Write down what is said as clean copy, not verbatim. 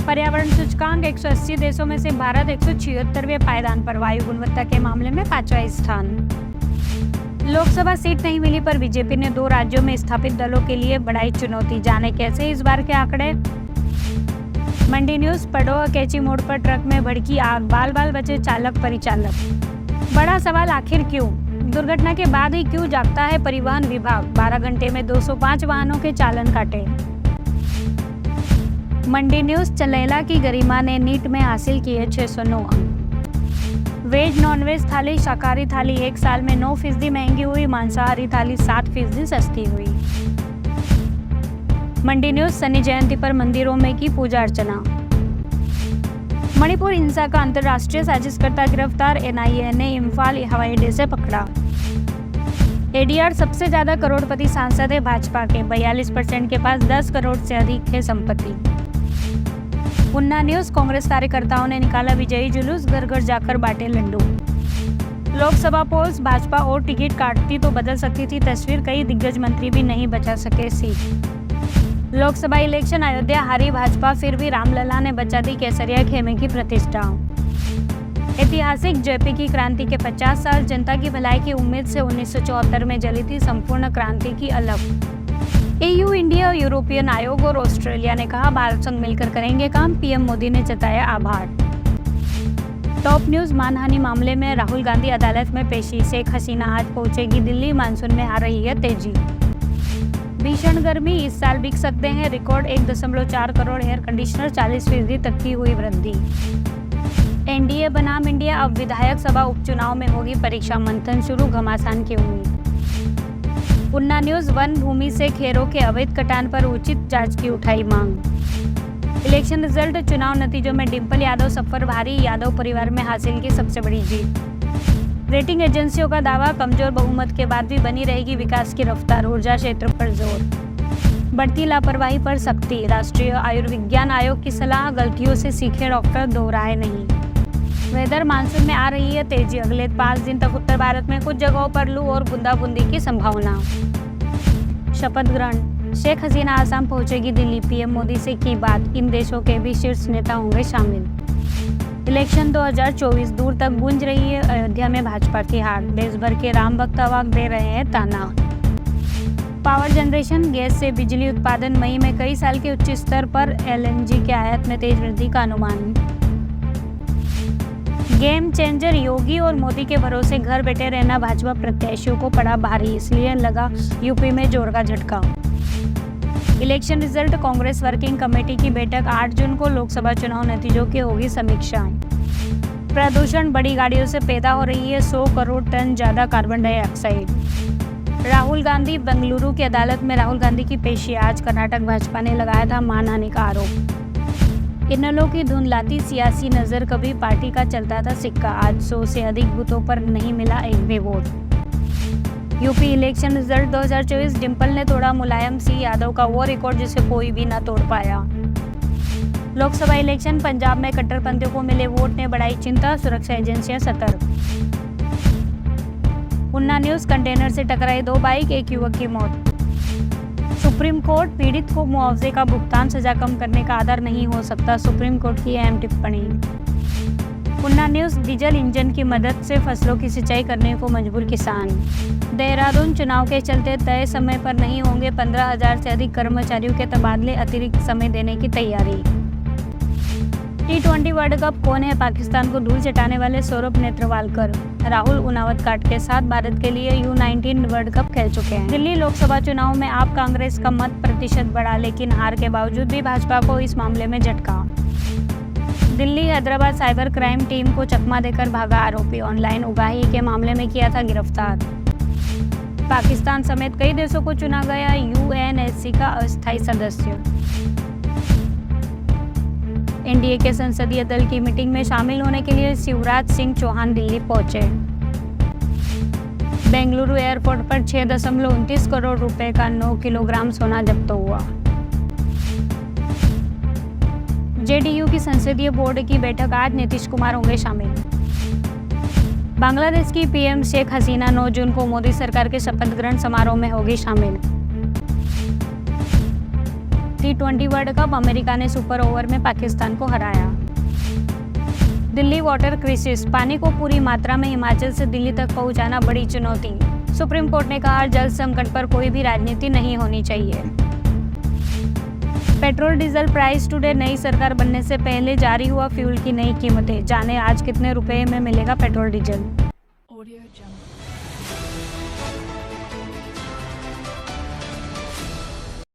पर्यावरण सूचकांक 180 देशों में से भारत 176वें पायदान पर, वायु गुणवत्ता के मामले में 5वां स्थान। लोकसभा सीट नहीं मिली पर बीजेपी ने 2 राज्यों में स्थापित दलों के लिए बढ़ाई चुनौती, जाने कैसे इस बार के आंकड़े। मंडी न्यूज पढ़ो, अकेची मोड़ पर ट्रक में भड़की आग, बाल बाल बचे चालक परिचालक। बड़ा सवाल, आखिर क्यों? दुर्घटना के बाद ही क्यों जागता है परिवहन विभाग? 12 घंटे में 205 वाहनों के चालान काटे। मंडी न्यूज, चलेला की गरिमा ने नीट में हासिल किए 609 अंक। वेज नॉनवेज थाली, शाकाहारी थाली 1 साल में 9% महंगी हुई, मांसाहारी थाली 7% सस्ती हुई। मंडी न्यूज, शनि जयंती पर मंदिरों में की पूजा अर्चना। मणिपुर हिंसा का अंतर्राष्ट्रीय साजिशकर्ता गिरफ्तार, एनआईए ने इम्फाल हवाई अड्डे से पकड़ा। एडीआर सबसे ज्यादा करोड़पति सांसद है भाजपा के, 42% के पास 10 करोड़ से अधिक है संपत्ति। उन्ना न्यूज, कांग्रेस कार्यकर्ताओं ने निकाला विजयी जुलूस, घर घर जाकर बांटे लड्डू। लोकसभा पोल्स, भाजपा और टिकट काटती तो बदल सकती थी तस्वीर, कई दिग्गज मंत्री भी नहीं बचा सके सीट। लोकसभा इलेक्शन, अयोध्या हारी भाजपा, फिर भी रामलला ने बचा दी केसरिया खेमे की प्रतिष्ठा। ऐतिहासिक, जेपी की क्रांति के 50 साल, जनता की भलाई की उम्मीद से 1974 में जली थी संपूर्ण क्रांति की अलग। EU, इंडिया, यूरोपियन आयोग और ऑस्ट्रेलिया ने कहा भारत संग मिलकर करेंगे काम, पीएम मोदी ने जताया आभार। टॉप न्यूज, मानहानि मामले में राहुल गांधी अदालत में पेशी, शेख हसीना आज पहुंचेगी दिल्ली, मानसून में आ रही है तेजी। भीषण गर्मी, इस साल बिक सकते हैं रिकॉर्ड 1.4 करोड़ एयर कंडीशनर, 40% तक की हुई वृद्धि। एनडीए बनाम इंडिया, अब विधायक सभा उपचुनाव में होगी परीक्षा, मंथन शुरू, घमासान की उम्मीद। उन्ना न्यूज, वन भूमि से खेरों के अवैध कटान पर उचित जांच की उठाई मांग। इलेक्शन रिजल्ट, चुनाव नतीजों में डिंपल यादव सफर भारी, यादव परिवार में हासिल की सबसे बड़ी जीत। रेटिंग एजेंसियों का दावा, कमजोर बहुमत के बाद भी बनी रहेगी विकास की रफ्तार, ऊर्जा क्षेत्र पर जोर। बढ़ती लापरवाही पर सख्ती, राष्ट्रीय आयुर्विज्ञान आयोग की सलाह, गलतियों से सीखे डॉक्टर, दोहराए नहीं। वेदर, मानसून में आ रही है तेजी, अगले 5 दिन तक उत्तर भारत में कुछ जगहों पर लू और बूंदाबूंदी की संभावना। शपथ ग्रहण, शेख हसीना आसाम पहुंचेगी दिल्ली, पीएम मोदी से की बात, इन देशों के भी शीर्ष नेता होंगे शामिल। इलेक्शन 2024, दूर तक गूंज रही है अयोध्या में भाजपा की हार, देश भर के राम भक्त अवाक दे रहे हैं ताना। पावर जनरेशन, गैस से बिजली उत्पादन, मई में कई साल के उच्च स्तर पर, एलएनजी के आयात में तेज वृद्धि का अनुमान। गेम चेंजर, योगी और मोदी के भरोसे घर बैठे रहना भाजपा प्रत्याशियों को पड़ा भारी, इसलिए लगा यूपी में जोर का झटका। Election result, Congress working committee की बैठक 8 जून को, लोकसभा चुनाव नतीजों की होगी समीक्षा। प्रदूषण, बड़ी गाड़ियों से पैदा हो रही है 100 करोड़ टन ज्यादा कार्बन डाइऑक्साइड। राहुल गांधी, बेंगलुरु की अदालत में राहुल गांधी की पेशी, आज कर्नाटक भाजपा ने लगाया था मानहानि का आरोप। इनेलो की धुंधलाती सियासी नजर, कभी पार्टी का चलता था सिक्का, आज 100 से अधिक बूथों पर नहीं मिला एक भी vote. UP election result 2024, Dimple ने तोड़ा मुलायम सिंह यादव का वो रिकॉर्ड जिसे कोई भी न तोड़ पाया। लोकसभा इलेक्शन, पंजाब में कट्टरपंथियों को मिले वोट ने बढ़ाई चिंता, सुरक्षा एजेंसियां सतर्क। उन्ना न्यूज, कंटेनर से टकराई 2 बाइक, एक युवक की मौत। सुप्रीम कोर्ट, पीड़ित को मुआवजे का भुगतान सजा कम करने का आधार नहीं हो सकता, सुप्रीम कोर्ट की अहम टिप्पणी। उन्ना न्यूज, डीजल इंजन की मदद से फसलों की सिंचाई करने को मजबूर किसान। देहरादून, चुनाव के चलते तय समय पर नहीं होंगे 15,000 से अधिक कर्मचारियों के तबादले, अतिरिक्त समय देने की तैयारी। T20 वर्ल्ड कप, कौन है पाकिस्तान को धूल चटाने वाले? सौरभ नेत्रवालकर। राहुल उनावतकाट के साथ भारत के लिए U19 वर्ल्ड कप खेल चुके हैं। दिल्ली लोकसभा चुनाव में आप कांग्रेस का मत प्रतिशत बढ़ा, लेकिन हार के बावजूद भी भाजपा को इस मामले में झटका। Delhi Hyderabad cyber crime team को चकमा देकर भागा आरोपी, ऑनलाइन उगाही के मामले में किया था गिरफ्तार। पाकिस्तान समेत कई देशों को चुना गया यूएनएससी का अस्थायी सदस्य। एनडीए के संसदीय दल की मीटिंग में शामिल होने के लिए शिवराज सिंह चौहान दिल्ली पहुंचे। बेंगलुरु एयरपोर्ट पर 6.29 करोड़ रुपए का 9 किलोग्राम सोना जब्त हुआ। जेडीयू की संसदीय बोर्ड की बैठक आज, नीतीश कुमार होंगे शामिल। बांग्लादेश की पीएम शेख हसीना 9 जून को मोदी सरकार के शपथ ग्रहण समारोह में होगी शामिल। T20 वर्ल्ड कप अमेरिका ने सुपर ओवर में पाकिस्तान को हराया। दिल्ली वाटर क्राइसिस, पानी को पूरी मात्रा में हिमाचल से दिल्ली तक पहुंचाना बड़ी चुनौती। सुप्रीम कोर्ट ने कहा जल संकट पर कोई भी राजनीति नहीं होनी चाहिए। पेट्रोल डीजल प्राइस टुडे, नई सरकार बनने से पहले जारी हुआ फ्यूल की नई कीमतें। जाने आज कितने रुपए में मिलेगा पेट्रोल डीजल।